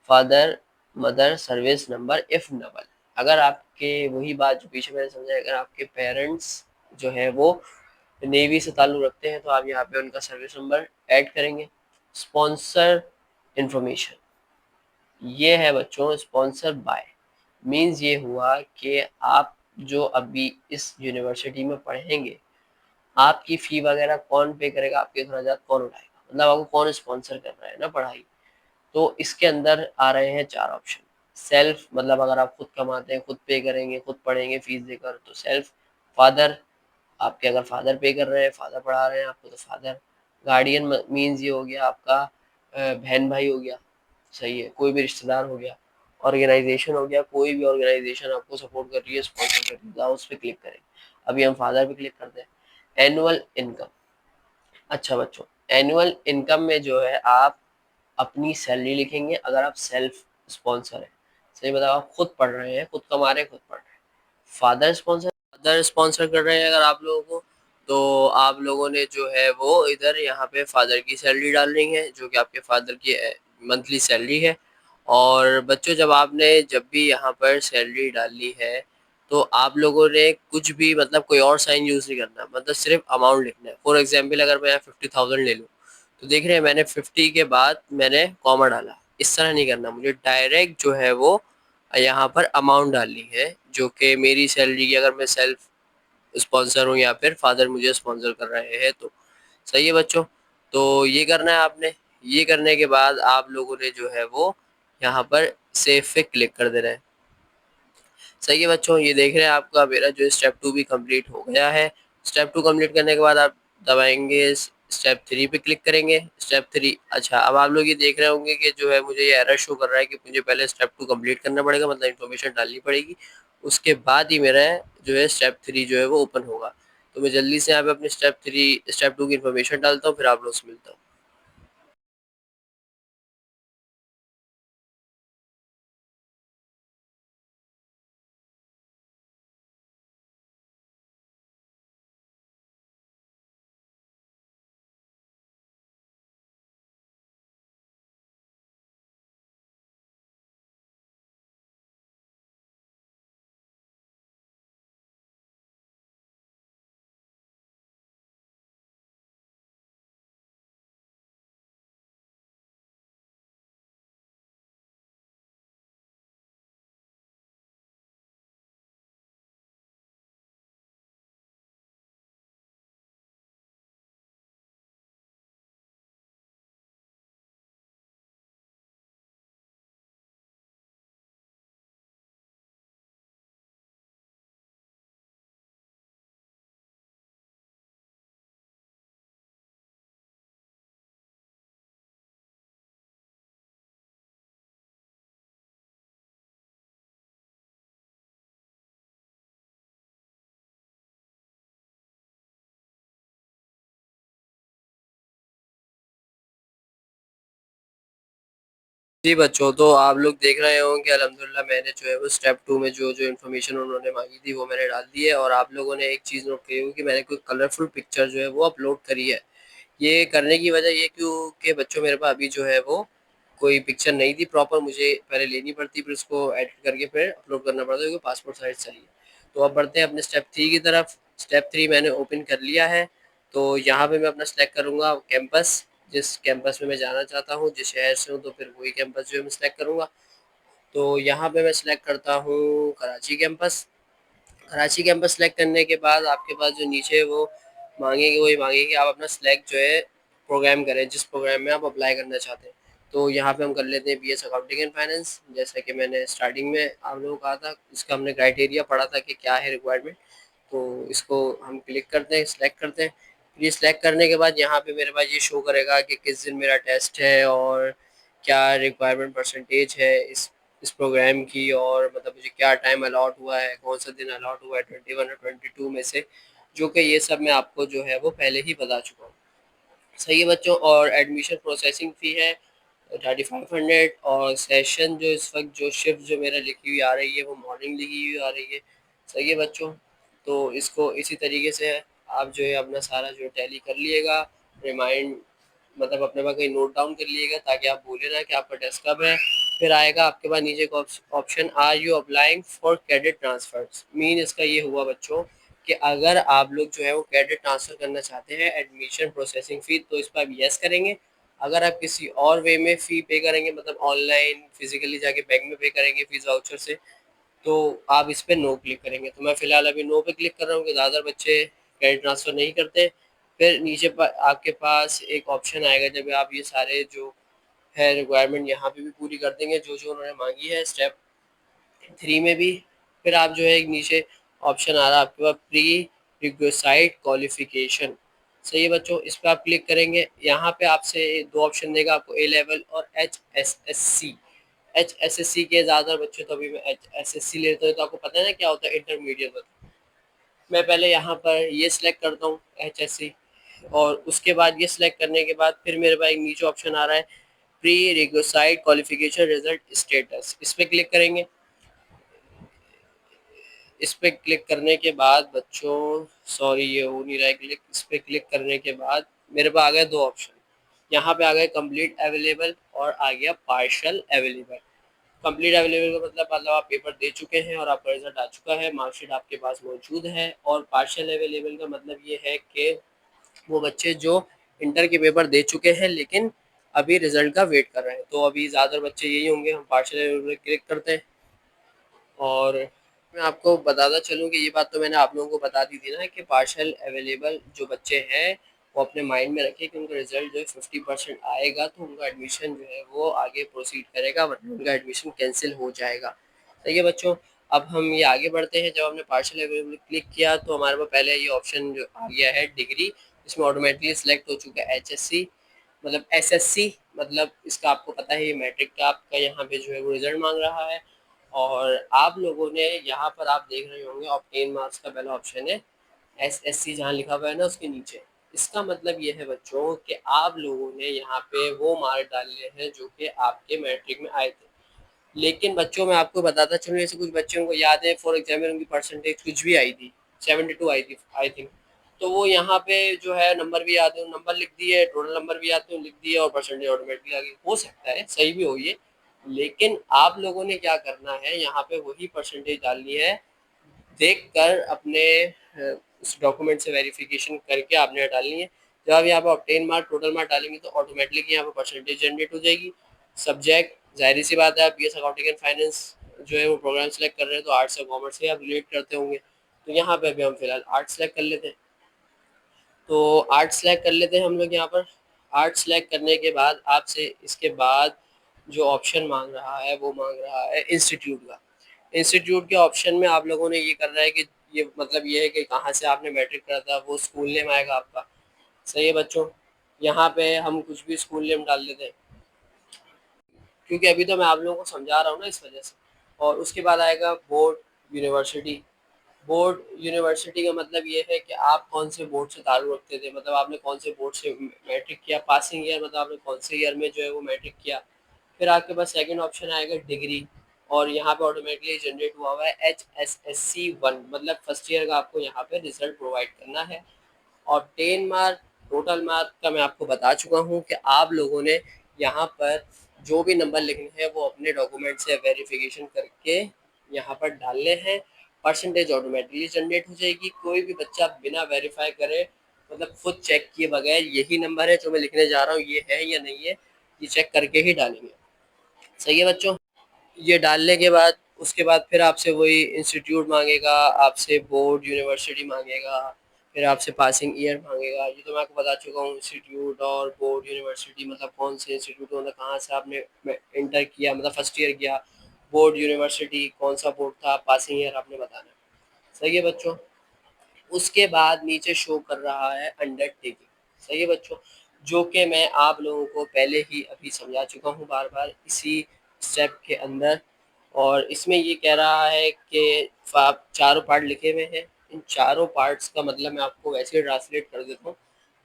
father mother service number if Naval. अगर आपके, वही बात जो पीछे मैंने समझा, अगर आपके पेरेंट्स जो है वो नेवी से ताल्लुक़ रखते हैं तो आप यहाँ पे उनका सर्विस नंबर ऐड करेंगे। स्पॉन्सर इंफॉर्मेशन, ये है बच्चों स्पॉन्सर बाय, मीन्स ये हुआ कि आप जो अभी इस यूनिवर्सिटी में पढ़ेंगे, आपकी फ़ी वगैरह कौन पे करेगा, आपके अखराजात कौन उठाएगा, मतलब आपको कौन स्पॉन्सर कर रहा है ना पढ़ाई। तो इसके अंदर आ रहे हैं 4 ऑप्शन। सेल्फ, मतलब अगर आप खुद कमाते हैं, खुद पे करेंगे, खुद पढ़ेंगे फ़ीस देकर, तो सेल्फ। फादर, आपके अगर फादर पे कर रहे हैं, फादर पढ़ा रहे हैं आपको, तो फादर। गार्डियन मीन्स ये हो गया आपका बहन भाई हो गया, सही है, कोई भी रिश्तेदार हो गया। ऑर्गेनाइजेशन हो गया, कोई भी ऑर्गेनाइजेशन आपको सपोर्ट कर रही है, स्पॉन्सर कर रही है, आप उस पर क्लिक करें। अभी हम फादर पे क्लिक करते हैं। एनुअल इनकम, अच्छा बच्चों, एनुअल इनकम में जो है आप अपनी सैलरी लिखेंगे अगर आप सेल्फ स्पॉन्सर है। सही बताओ, आप खुद पढ़ रहे हैं, खुद कमा रहे हैं, खुद पढ़ रहे हैं। फादर स्पॉन्सर कर रहे हैं अगर आप लोगों को, तो आप लोगों ने जो है वो इधर यहाँ पे फादर की सैलरी डालनी है, जो कि आपके फादर की मंथली सैलरी है। और बच्चों, जब भी यहाँ पर सैलरी डालनी है तो आप लोगों ने कुछ भी, मतलब कोई और साइन यूज़ नहीं करना, मतलब सिर्फ अमाउंट लिखना है। फॉर एग्जाम्पल, अगर मैं 50,000 ले लूँ, तो देख रहे हैं मैंने 50 के बाद मैंने कॉमा डाला, इस तरह नहीं करना, मुझे डायरेक्ट जो है वो यहाँ पर अमाउंट डालनी है, जो कि मेरी सैलरी की, अगर मैं सेल्फ स्पॉन्सर हूँ या फिर फादर मुझे स्पॉन्सर कर रहे हैं तो। सही है बच्चों, तो ये करना है आपने। ये करने के बाद आप लोगों ने जो है वो यहाँ पर सेव पे क्लिक कर देना है। सही है बच्चों, ये देख रहे हैं आपका मेरा जो स्टेप 2 भी कंप्लीट हो गया है। स्टेप 2 कंप्लीट करने के बाद आप दबाएंगे स्टेप 3 पे क्लिक करेंगे। स्टेप 3, अच्छा, अब आप लोग ये देख रहे होंगे कि जो है मुझे ये एरर शो कर रहा है कि मुझे पहले स्टेप 2 कंप्लीट करना पड़ेगा, मतलब इन्फॉर्मेशन डालनी पड़ेगी, उसके बाद ही मेरा जो है स्टेप 3 जो है वो ओपन होगा। तो मैं जल्दी से यहाँ पे अपनी स्टेप 2 की इन्फॉर्मेशन डालता हूँ, फिर आप लोग से मिलता हूँ। जी बच्चों, तो आप लोग देख रहे होंगे कि अल्हम्दुलिल्लाह मैंने जो है वो स्टेप 2 में जो जो इन्फॉर्मेशन उन्होंने मांगी थी वो मैंने डाल दी है। और आप लोगों ने एक चीज़ नोट की होगी कि मैंने कोई कलरफुल पिक्चर जो है वो अपलोड करी है। ये करने की वजह ये क्यों कि बच्चों, मेरे पास अभी जो है वो कोई पिक्चर नहीं थी प्रॉपर, मुझे पहले लेनी पड़ती, फिर उसको एडिट करके फिर अपलोड करना पड़ता है, क्योंकि पासपोर्ट साइज चाहिए। तो अब बढ़ते हैं अपने स्टेप 3 की तरफ। स्टेप 3 मैंने ओपन कर लिया है। तो यहाँ पे मैं अपना सेलेक्ट करूँगा कैंपस, जिस कैंपस में मैं जाना चाहता हूँ, जिस शहर से हूँ, तो फिर वही कैंपस जो है मैं सेलेक्ट करूँगा। तो यहाँ पे मैं सिलेक्ट करता हूँ Karachi campus. Karachi campus select करने के बाद आपके पास जो नीचे वो मांगेंगे, वही मांगेंगे कि आप अपना सेलेक्ट जो है प्रोग्राम करें, जिस प्रोग्राम में आप अप्लाई करना चाहते हैं। तो यहाँ पे हम कर लेते हैं बीएस अकाउंटिंग एंड फाइनेंस। जैसा कि मैंने स्टार्टिंग में आप लोगों को कहा था, इसका हमने क्राइटेरिया पढ़ा था कि क्या है रिक्वायरमेंट। तो इसको हम क्लिक करते हैं, सिलेक्ट करते हैं। फिर ये सिलेक्ट करने के बाद यहाँ पे मेरे पास ये शो करेगा कि किस दिन मेरा टेस्ट है और क्या रिक्वायरमेंट परसेंटेज है इस प्रोग्राम की, और मतलब मुझे क्या टाइम अलॉट हुआ है, कौन सा दिन अलॉट हुआ है 21 और 22 में से, जो कि ये सब मैं आपको जो है वो पहले ही बता चुका हूँ। सही है बच्चों, और एडमिशन प्रोसेसिंग फ़ी है 3500। और सेशन जो इस वक्त जो शिफ्ट जो मेरा लिखी हुई आ रही है वो मॉर्निंग लिखी हुई आ रही है। सही है बच्चों, तो इसको इसी तरीके से आप जो है अपना सारा जो टैली कर लिएगा, रिमाइंड, मतलब अपने पास कहीं नोट डाउन कर लिएगा, ताकि आप भूलें ना कि आपका टेस्ट कब है। फिर आएगा आपके पास नीचे का option, are you applying for credit transfers. Mean इसका ये हुआ बच्चों कि अगर आप लोग जो है वो क्रेडिट ट्रांसफ़र करना चाहते हैं एडमिशन प्रोसेसिंग फ़ी, तो इस पर आप येस करेंगे। अगर आप किसी और वे में फ़ी पे करेंगे, मतलब ऑनलाइन फिजिकली जाके बैंक में पे करेंगे फीस वाउचर से, तो आप इस पर नो क्लिक करेंगे। तो मैं फ़िलहाल अभी नो पे क्लिक कर रहा हूँ कि ज़्यादातर बच्चे क्रेडिट ट्रांसफ़र नहीं करते। फिर नीचे पर आपके पास एक ऑप्शन आएगा, जब आप ये सारे जो है रिक्वायरमेंट यहाँ पे भी पूरी कर देंगे जो जो उन्होंने मांगी है स्टेप 3 में भी। फिर आप जो है एक नीचे ऑप्शन आ रहा है आपके पास, प्री रिक्विसाइट क्वालिफिकेशन। सही है बच्चों, इस पर आप क्लिक करेंगे। यहाँ पे आपसे दो ऑप्शन देगा आपको, ए लेवल और HSSC। HSSC के ज़्यादातर बच्चे तो अभी मैं HSSC लेते हैं, तो आपको पता है ना क्या होता है, इंटरमीडिएट होता है। मैं पहले यहाँ पर ये सिलेक्ट करता हूँ HSC, और उसके बाद ये सिलेक्ट करने के बाद फिर मेरे पास एक नीचे ऑप्शन आ रहा है, pre requisite qualification result status. इस पर क्लिक करेंगे। इस पे क्लिक करने के बाद बच्चों, सॉरी ये हो नहीं रहा है क्लिक। इस पे क्लिक करने के बाद मेरे पास आ गए दो ऑप्शन। यहाँ पे आ गए कंप्लीट अवेलेबल और आ गया पार्शियल अवेलेबल। कंप्लीट अवेलेबल का मतलब आप पेपर दे चुके हैं और आपका रिजल्ट आ चुका है, मार्कशीट आपके पास मौजूद है। और पार्शियल अवेलेबल का मतलब ये है कि वो बच्चे जो इंटर के पेपर दे चुके हैं लेकिन अभी रिजल्ट का वेट कर रहे हैं। तो अभी ज़्यादातर बच्चे यही होंगे, हम पार्शियल अवेलेबल क्लिक करते हैं। और मैं आपको बताता चलूँ कि ये बात तो मैंने आप लोगों को बता दी थी ना कि पार्शियल अवेलेबल जो बच्चे हैं वो अपने माइंड में रखें कि उनका रिजल्ट जो है 50% आएगा तो उनका एडमिशन जो है वो आगे प्रोसीड करेगा, वरना उनका एडमिशन कैंसिल हो जाएगा। सही है बच्चों, अब हम ये आगे बढ़ते हैं। जब हमने पार्शियल अवेलेबल क्लिक किया तो हमारे पास पहले ये ऑप्शन जो आ गया है डिग्री, इसमें ऑटोमेटिकली सिलेक्ट हो चुका है HSC, मतलब SSC। मतलब इसका आपको पता है ये मैट्रिक का आपका यहाँ पे जो है वो रिजल्ट मांग रहा है। और आप लोगों ने यहाँ पर आप देख रहे होंगे ऑब्टेन मार्क्स का पहला ऑप्शन है, SSC जहाँ लिखा हुआ है ना उसके नीचे। इसका मतलब ये है बच्चों कि आप लोगों ने यहाँ पे वो मार्क डाले हैं जो कि आपके मैट्रिक में आए थे। लेकिन बच्चों मैं आपको बताता चलूँ, जैसे कुछ बच्चों को याद है फॉर एग्जाम्पल उनकी परसेंटेज कुछ भी आई थी, 72 आई थी आई थिंक, तो वो यहाँ पे जो है नंबर भी याद है, नंबर लिख दिए, टोटल नंबर भी याद है लिख दिए, और परसेंटेज ऑटोमेटिकली आ गई। हो सकता है सही भी हो ये, लेकिन आप लोगों ने क्या करना है, यहाँ पे वही परसेंटेज डालनी है देख कर अपने उस डॉक्यूमेंट से वेरिफिकेशन करके आपने डालनी है। जब आप यहाँ पर ऑब्टेन मार्क टोटल मार्क डालेंगे तो ऑटोमेटिकली यहाँ पर परसेंटेज जनरेट हो जाएगी। सब्जेक्ट जाहिर सी बात है, आप बीएस अकाउंटिंग एंड फाइनेंस जो है वो प्रोग्राम सेलेक्ट कर रहे हैं तो आर्ट्स और कॉमर्स से आप रिलेट करते होंगे, तो यहाँ पे अभी हम फिलहाल आर्ट्स सेलेक्ट कर लेते हैं। तो आर्ट्स सेलेक्ट कर लेते हैं हम लोग यहाँ पर। आर्ट्स सेलेक्ट करने के बाद आपसे इसके बाद जो ऑप्शन मांग रहा है वो मांग रहा है इंस्टीट्यूट का। इंस्टीट्यूट के ऑप्शन में आप लोगों ने ये करना है कि ये मतलब ये है कि कहाँ से आपने मैट्रिक करा था, वो स्कूल नेम आएगा आपका। सही है बच्चों, यहाँ पे हम कुछ भी स्कूल नेम डाल देते हैं, क्योंकि अभी तो मैं आप लोगों को समझा रहा हूँ ना इस वजह से। और उसके बाद आएगा बोर्ड यूनिवर्सिटी। बोर्ड यूनिवर्सिटी का मतलब ये है कि आप कौन से बोर्ड से ताल्लुक़ रखते थे, मतलब आपने कौन से बोर्ड से मैट्रिक किया, पासिंग ईयर मतलब आपने कौन से ईयर में जो है वो मैट्रिक किया। फिर आपके पास सेकंड ऑप्शन आएगा डिग्री, और यहाँ पे ऑटोमेटिकली जनरेट हुआ है HSSC 1, मतलब फर्स्ट ईयर का आपको यहाँ पे रिजल्ट प्रोवाइड करना है। और 10 मार्क टोटल मार्क का मैं आपको बता चुका हूँ कि आप लोगों ने यहाँ पर जो भी नंबर लिखने हैं वो अपने डॉक्यूमेंट से वेरिफिकेशन करके यहाँ पर डालने हैं। परसेंटेज ऑटोमेटिकली जनरेट हो जाएगी। कोई भी बच्चा बिना वेरीफाई करे, मतलब खुद चेक किए बगैर यही नंबर है जो मैं लिखने जा रहा हूँ ये है या नहीं है, ये चेक करके ही डालेंगे। सही है बच्चों, ये डालने के बाद उसके बाद फिर आपसे वही इंस्टीट्यूट मांगेगा, आपसे बोर्ड यूनिवर्सिटी मांगेगा, फिर आपसे पासिंग ईयर मांगेगा। ये तो मैं आपको बता चुका हूँ, इंस्टीट्यूट और बोर्ड यूनिवर्सिटी मतलब कौन से इंस्टीट्यूट मतलब कहाँ से आपने इंटर किया, मतलब फर्स्ट ईयर किया। बोर्ड यूनिवर्सिटी कौन सा बोर्ड था, पासिंग ईयर आपने बताना है। सही है बच्चों, उसके बाद नीचे शो कर रहा है अंडरटेकिंग। सही है बच्चों, जो कि मैं आप लोगों को पहले ही अभी समझा चुका हूँ बार बार इसी स्टेप के अंदर। और इसमें ये कह रहा है कि आप चारों पार्ट लिखे हुए हैं, इन चारों पार्ट्स का मतलब मैं आपको वैसे ही ट्रांसलेट कर देता हूँ।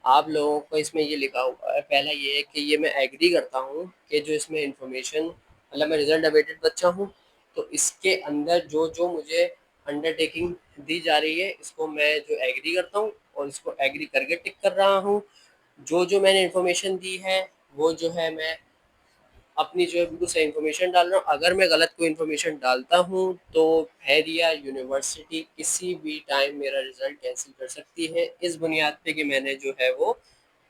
आप लोगों को इसमें ये लिखा हुआ है, पहला ये है कि ये मैं एग्री करता हूँ कि जो इसमें इंफॉर्मेशन, मतलब मैं रिजल्ट अवेटेड बच्चा हूँ, तो इसके अंदर जो जो मुझे अंडरटेकिंग दी जा रही है इसको मैं जो एग्री करता हूँ और इसको एग्री करके टिक कर रहा हूँ। जो जो मैंने इन्फॉर्मेशन दी है वो जो है मैं अपनी जो है बिल्कुल सही इन्फॉर्मेशन डाल रहा हूँ। अगर मैं गलत कोई इन्फॉर्मेशन डालता हूँ तो बहरिया यूनिवर्सिटी किसी भी टाइम मेरा रिजल्ट कैंसिल कर सकती है, इस बुनियाद पे कि मैंने जो है वो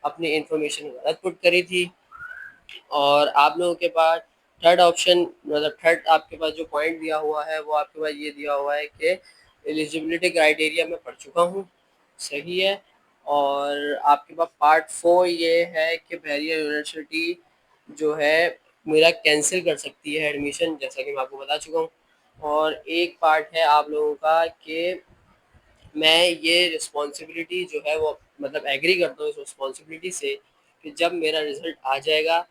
अपनी इन्फॉर्मेशन गलत पुट करी थी। और आप लोगों के पास थर्ड ऑप्शन, मतलब थर्ड आपके पास जो पॉइंट दिया हुआ है वो आपके पास ये दिया हुआ है कि एलिजिबिलिटी क्राइटेरिया में पढ़ चुका हूँ, सही है। और आपके पास पार्ट 4 ये है कि बहरिया यूनिवर्सिटी जो है मेरा कैंसिल कर सकती है एडमिशन, जैसा कि मैं आपको बता चुका हूँ। और एक पार्ट है आप लोगों का कि मैं ये रिस्पॉन्सिबिलिटी जो है वो मतलब एग्री करता हूँ इस रिस्पॉन्सिबिलिटी से कि जब मेरा रिजल्ट आ जाएगा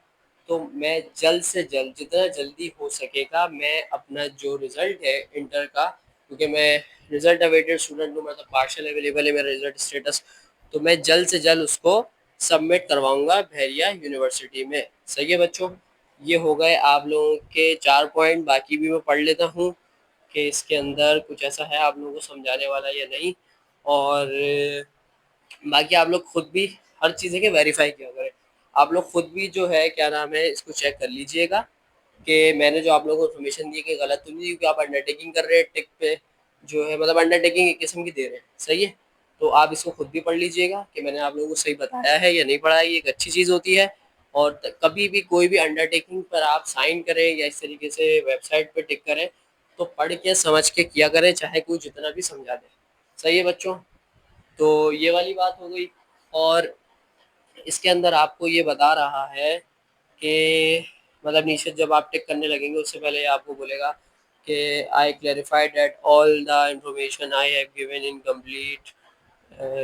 तो मैं जल्द से जल्द जितना जल्दी हो सकेगा मैं अपना जो रिजल्ट है इंटर का, क्योंकि मैं रिजल्ट अवेटेड स्टूडेंट हूँ, मतलब पार्शल अवेलेबल है मेरा रिजल्ट स्टेटस, तो मैं जल्द से जल्द उसको सबमिट करवाऊंगा बहरिया यूनिवर्सिटी में। सही है बच्चों, ये हो गए आप लोगों के 4 पॉइंट। बाकी भी मैं पढ़ लेता हूँ कि इसके अंदर कुछ ऐसा है आप लोगों को समझाने वाला या नहीं। और बाकी आप लोग खुद भी हर चीज़ है कि वेरीफाई किया करें। आप लोग खुद भी जो है क्या नाम है इसको चेक कर लीजिएगा कि मैंने जो आप लोगों को इन्फॉर्मेशन दी कि गलत तो नहीं, क्योंकि आप अंडरटेकिंग कर रहे हैं टिक पे जो है, मतलब अंडरटेकिंग एक किस्म की दे रहे हैं, सही है। तो आप इसको खुद भी पढ़ लीजिएगा कि मैंने आप लोगों को सही बताया है या नहीं पढ़ाया, ये एक अच्छी चीज़ होती है। और कभी भी कोई भी अंडरटेकिंग पर आप साइन करें या इस तरीके से वेबसाइट पर टिक करें तो पढ़ के समझ के किया करें, चाहे कोई जितना भी समझा दे। सही है बच्चों, तो ये वाली बात हो गई। और इसके अंदर आपको ये बता रहा है कि मतलब नीचे जब आप टिक करने लगेंगे उससे पहले आपको बोलेगा कि I clarified that all the information I have given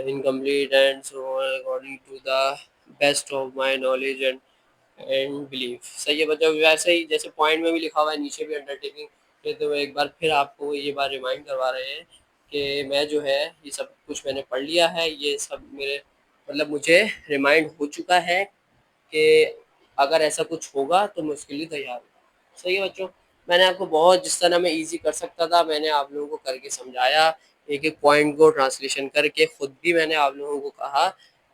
incomplete and so according to the best of my knowledge and belief. सही है बच्चों, वैसे ही जैसे पॉइंट में भी लिखा हुआ है नीचे भी अंडरटेकिंग के, तो एक बार फिर आपको ये बात रिमाइंड करवा रहे हैं कि मैं जो है ये सब कुछ मैंने पढ़ लिया है, ये सब मेरे मतलब मुझे रिमाइंड हो चुका है कि अगर ऐसा कुछ होगा तो मैं उसके लिए तैयार हूँ। सही है बच्चों, मैंने आपको बहुत जिस तरह मैं इजी कर सकता था मैंने आप लोगों को करके समझाया, एक एक पॉइंट को ट्रांसलेशन करके खुद भी मैंने आप लोगों को कहा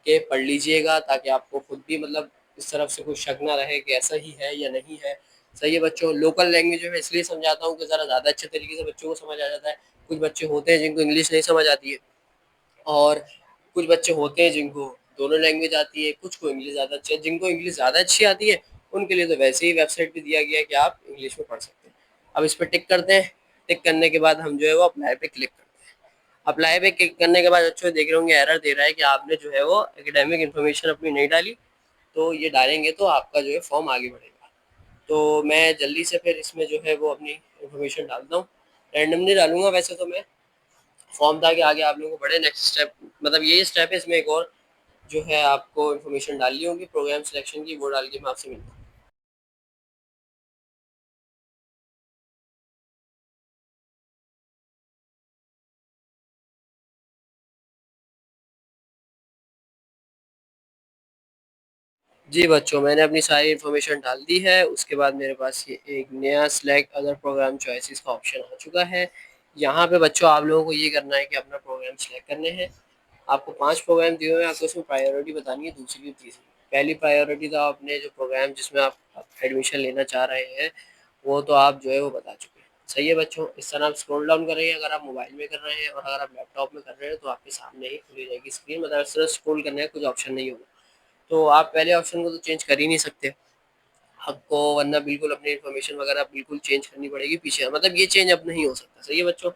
कि पढ़ लीजिएगा ताकि आपको खुद भी मतलब इस तरफ से कोई शक ना रहे कि ऐसा ही है या नहीं है। सही है बच्चों, लोकल लैंग्वेज में मैं इसलिए समझाता हूँ कि ज़रा ज़्यादा अच्छे तरीके से बच्चों को समझ आ जाता है। कुछ बच्चे होते हैं जिनको इंग्लिश नहीं समझ आती है, और कुछ बच्चे होते हैं जिनको दोनों लैंग्वेज आती है, कुछ को इंग्लिश ज़्यादा अच्छी है। जिनको इंग्लिश ज़्यादा अच्छी आती है उनके लिए तो वैसे ही वेबसाइट पे दिया गया है कि आप इंग्लिश में पढ़ सकते हैं। अब इस पर टिक करते हैं, टिक करने के बाद हम जो है वो अप्लाई पे क्लिक करते हैं। अप्लाई पे क्लिक करने के बाद अच्छे देख रहे होंगे एरर दे रहा है कि आपने जो है वो एकेडमिक इन्फॉर्मेशन अपनी नहीं डाली, तो ये डालेंगे तो आपका जो है फॉर्म आगे बढ़ेगा। तो मैं जल्दी से फिर इसमें जो है वो अपनी इन्फॉर्मेशन डालता हूँ, रैंडमली डालूंगा वैसे तो मैं, फॉर्म था कि आगे आप लोगों को बढ़े नेक्स्ट स्टेप, मतलब ये स्टेप है, इसमें एक और जो है आपको इन्फॉर्मेशन डालनी होगी प्रोग्राम सिलेक्शन की, वो डाल के मैं आपसे मिलता हूँ। जी बच्चों, मैंने अपनी सारी इन्फॉर्मेशन डाल दी है, उसके बाद मेरे पास ये एक नया सिलेक्ट अदर प्रोग्राम चॉइसेस का ऑप्शन आ चुका है। यहाँ पे बच्चों आप लोगों को ये करना है कि अपना प्रोग्राम सिलेक्ट करने हैं। आपको 5 प्रोग्राम दिए हुए हैं, आपको उसमें प्रायोरिटी बतानी है, दूसरी और तीसरी। पहली प्रायोरिटी तो आपने जो प्रोग्राम जिसमें आप एडमिशन लेना चाह रहे हैं वो तो आप जो है वो बता चुके हैं। सही है बच्चों, इस तरह आप स्क्रॉल डाउन करेंगे, अगर आप मोबाइल में कर रहे हैं और अगर आप लैपटॉप में कर रहे हैं तो आपके सामने ही खुली रहेगी स्क्रीन, मतलब इस तरह स्क्रॉल करने का कुछ ऑप्शन नहीं होगा। तो आप पहले ऑप्शन को तो चेंज कर ही नहीं सकते आपको, वरना बिल्कुल अपनी इन्फॉर्मेशन वगैरह बिल्कुल चेंज करनी पड़ेगी पीछे, मतलब ये चेंज अब नहीं हो सकता। सही है बच्चों,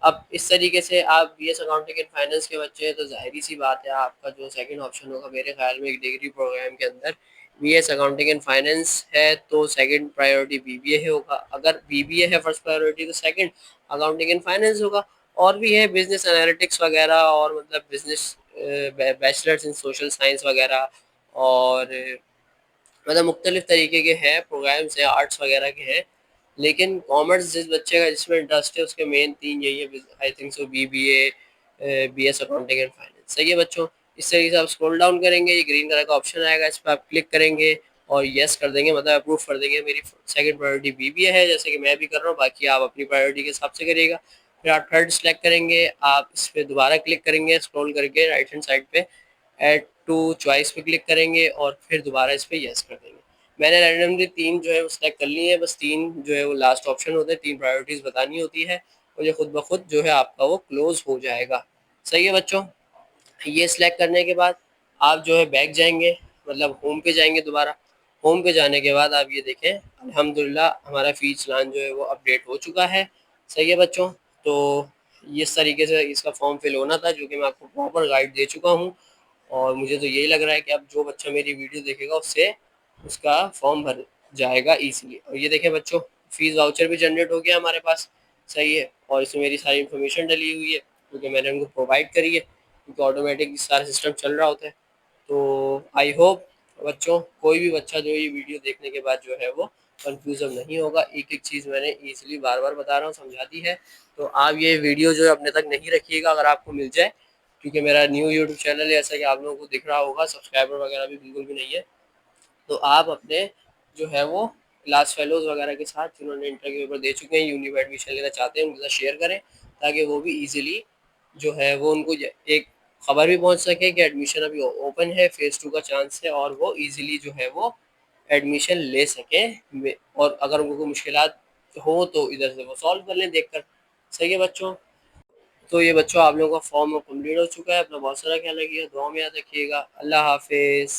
अब इस तरीके से आप बीएस अकाउंटिंग एंड फाइनेंस के बच्चे हैं तो जाहिर सी बात है आपका जो सेकंड ऑप्शन होगा मेरे ख्याल में एक डिग्री प्रोग्राम के अंदर बीएस अकाउंटिंग एंड फाइनेंस है तो सेकंड प्रायोरिटी बीबीए होगा, अगर बीबीए है फर्स्ट प्रायोरिटी तो सेकंड अकाउंटिंग एंड फाइनेंस होगा। और भी है बिजनेस एनालिटिक्स वगैरह, और मतलब business bachelors in social science वगैरह, और मतलब मुख्तलिफ तरीके के हैं प्रोग्राम्स हैं, आर्ट्स वगैरह के हैं। लेकिन कॉमर्स जिस बच्चे का जिसमें इंटरेस्ट है उसके मेन 3 यही है, I think so BBA, BS accounting and finance. सही है बच्चों, इस तरीके से आप स्क्रॉल डाउन करेंगे, ये ग्रीन कलर का ऑप्शन आएगा, इस पर आप क्लिक करेंगे और यस कर देंगे, मतलब अप्रूव कर देंगे मेरी सेकंड प्रायोरिटी बीबीए है, जैसे कि मैं भी कर रहा हूँ, बाकी आप अपनी प्रायोरिटी के हिसाब से करिएगा। फिर आप थर्ड सेलेक्ट करेंगे, आप इस पर दोबारा क्लिक करेंगे स्क्रॉल करके राइट हैंड साइड पे, ऐड टू चॉइस पे क्लिक करेंगे और फिर दोबारा इस पर यस कर देंगे। मैंने रैंडमली 3 जो है वो सिलेक्ट कर लिए हैं, बस 3 जो है वो लास्ट ऑप्शन होते हैं, 3 प्रायोरिटीज़ बतानी होती है और ये खुद ब खुद जो है आपका वो क्लोज़ हो जाएगा। सही है बच्चों? ये सिलेक्ट करने के बाद आप जो है बैक जाएंगे, मतलब होम पे जाएंगे दोबारा। होम पे जाने के बाद आप ये देखें, अल्हम्दुलिल्लाह हमारा फ़ी चालान जो है वो अपडेट हो चुका है। सही है बच्चों? तो इस तरीके से इसका फॉर्म फिल होना था, जो कि मैं आपको प्रॉपर गाइड दे चुका हूँ और मुझे तो यही लग रहा है कि अब जो बच्चा मेरी वीडियो देखेगा उससे उसका फॉर्म भर जाएगा ईजिली। और ये देखें बच्चों, फीस वाउचर भी जनरेट हो गया हमारे पास। सही है, और इसमें मेरी सारी इन्फॉर्मेशन डली हुई है क्योंकि मैंने उनको प्रोवाइड करी है, क्योंकि ऑटोमेटिक सारा सिस्टम चल रहा होता है। तो आई होप बच्चों, कोई भी बच्चा जो ये वीडियो देखने के बाद जो है वो कंफ्यूज अब नहीं होगा। एक एक चीज़ मैंने ईजिली बार बार बता रहा हूँ, समझा दी है। तो आप ये वीडियो जो है अपने तक नहीं रखिएगा, अगर आपको मिल जाए, क्योंकि मेरा न्यू यूट्यूब चैनल है, जैसा कि आप लोगों को दिख रहा होगा, सब्सक्राइबर वगैरह भी बिल्कुल भी नहीं है। तो आप अपने जो है वो क्लास फेलोज़ वगैरह के साथ, जिन्होंने इंटर के पेपर दे चुके हैं, यूनि में एडमिशन लेना चाहते हैं, उनके साथ शेयर करें, ताकि वो भी ईजिली जो है वो उनको एक खबर भी पहुंच सके कि एडमिशन अभी ओपन है, फेज़ 2 का चांस है, और वो ईजिली जो है वो एडमिशन ले सकें। और अगर उनको कोई मुश्किलात हो तो इधर से वो सॉल्व कर लें देखकर। सही है बच्चों? तो ये बच्चों, आप लोगों का फॉर्म कंप्लीट हो चुका है। अपना बहुत सारा ख्याल रखिएगा, दुआ में याद रखिएगा। अल्लाह हाफिज़।